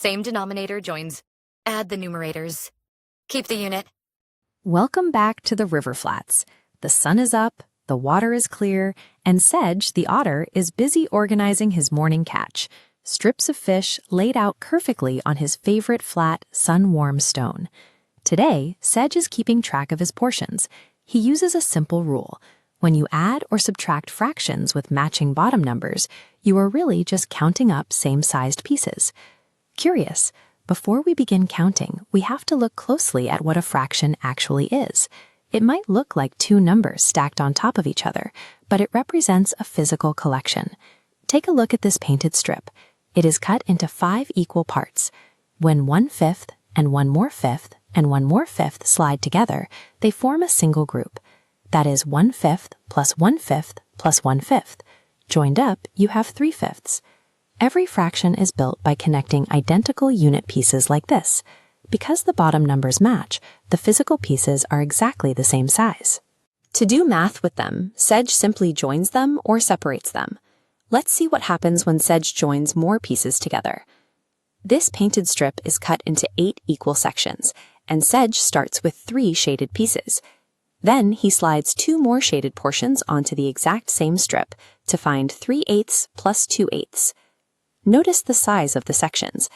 Same denominator joins. Add the numerators. Keep the unit. Welcome back to the river flats. The sun is up, the water is clear, and Sedge, the otter, is busy organizing his morning catch. Strips of fish laid out perfectly on his favorite flat, sun-warm stone. Today, Sedge is keeping track of his portions. He uses a simple rule. When you add or subtract fractions with matching bottom numbers, you are really just counting up same-sized pieces. Curious, before we begin counting, we have to look closely at what a fraction actually is. It might look like two numbers stacked on top of each other, but it represents a physical collection. Take a look at this painted strip. It is cut into 5 equal parts. When 1/5 and 1 more fifth and 1 more fifth slide together, they form a single group. That is 1/5 plus 1/5 plus 1/5. Joined up, you have 3/5. Every fraction is built by connecting identical unit pieces like this. Because the bottom numbers match, the physical pieces are exactly the same size. To do math with them, Sedge simply joins them or separates them. Let's see what happens when Sedge joins more pieces together. This painted strip is cut into 8 equal sections, and Sedge starts with 3 shaded pieces. Then he slides 2 more shaded portions onto the exact same strip to find 3/8 plus 2/8. Notice the size of the sections.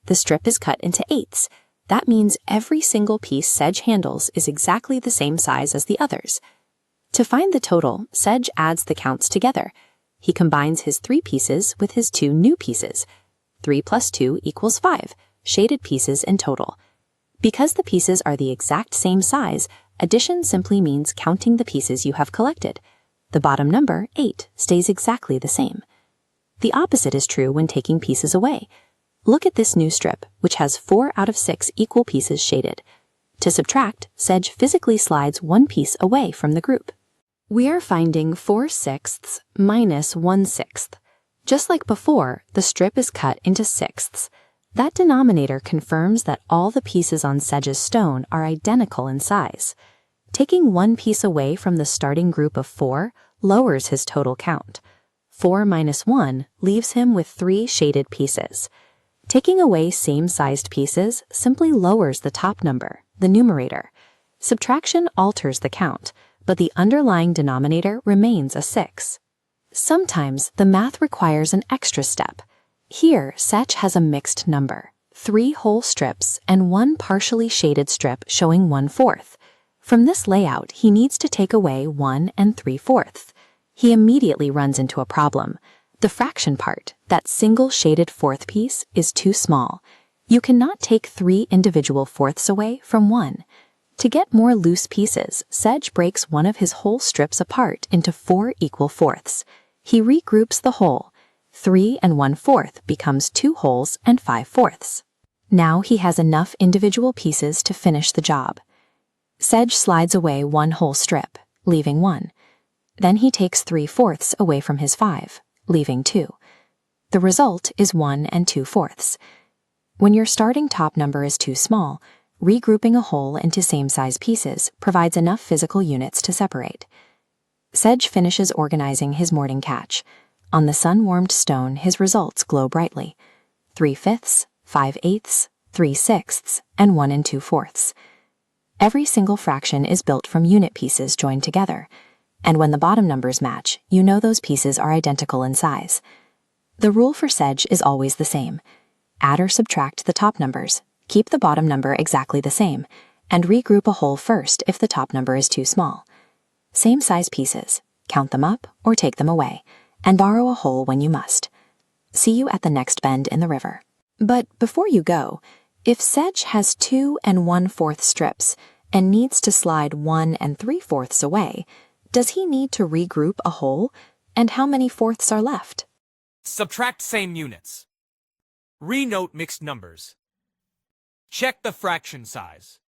The strip is cut into 8ths. That means every single piece Sedge handles is exactly the same size as the others. To find the total, Sedge adds the counts together. He combines his 3 pieces with his 2 new pieces. 3 plus 2 equals 5, shaded pieces in total. Because the pieces are the exact same size, addition simply means counting the pieces you have collected. The bottom number, 8, stays exactly the same. The opposite is true when taking pieces away. Look at this new strip, which has 4 out of 6 equal pieces shaded. To subtract, Sedge physically slides 1 piece away from the group. We are finding 4/6 minus 1/6. Just like before, the strip is cut into 6ths. That denominator confirms that all the pieces on Sedge's stone are identical in size. Taking 1 piece away from the starting group of 4 lowers his total count. 4 minus 1 leaves him with 3 shaded pieces. Taking away same-sized pieces simply lowers the top number, the numerator. Subtraction alters the count, but the underlying denominator remains a 6. Sometimes the math requires an extra step. Here, Sedge has a mixed number, 3 whole strips and 1 partially shaded strip showing 1/4. From this layout, he needs to take away 1 3/4. He immediately runs into a problem. The fraction part, that single shaded 4th piece, is too small. You cannot take 3 individual 4ths away from 1. To get more loose pieces, Sedge breaks one of his whole strips apart into 4 equal 4ths. He regroups the whole. 3 1/4 becomes 2 wholes and 5/4. Now he has enough individual pieces to finish the job. Sedge slides away 1 whole strip, leaving 1. Then he takes 3/4 away from his 5, leaving 2. The result is 1 2/4. When your starting top number is too small, regrouping a whole into same-size pieces provides enough physical units to separate. Sedge finishes organizing his morning catch. On the sun-warmed stone, his results glow brightly. 3/5, 5/8, 3/6, and 1 2/4. Every single fraction is built from unit pieces joined together. And when the bottom numbers match, you know those pieces are identical in size. The rule for Sedge is always the same. Add or subtract the top numbers, keep the bottom number exactly the same, and regroup a whole first if the top number is too small. Same size pieces, count them up or take them away, and borrow a whole when you must. See you at the next bend in the river. But before you go, if Sedge has 2 1/4 strips and needs to slide 1 3/4 away, does he need to regroup a whole? And how many 4ths are left? Subtract same units. Renote mixed numbers. Check the fraction size.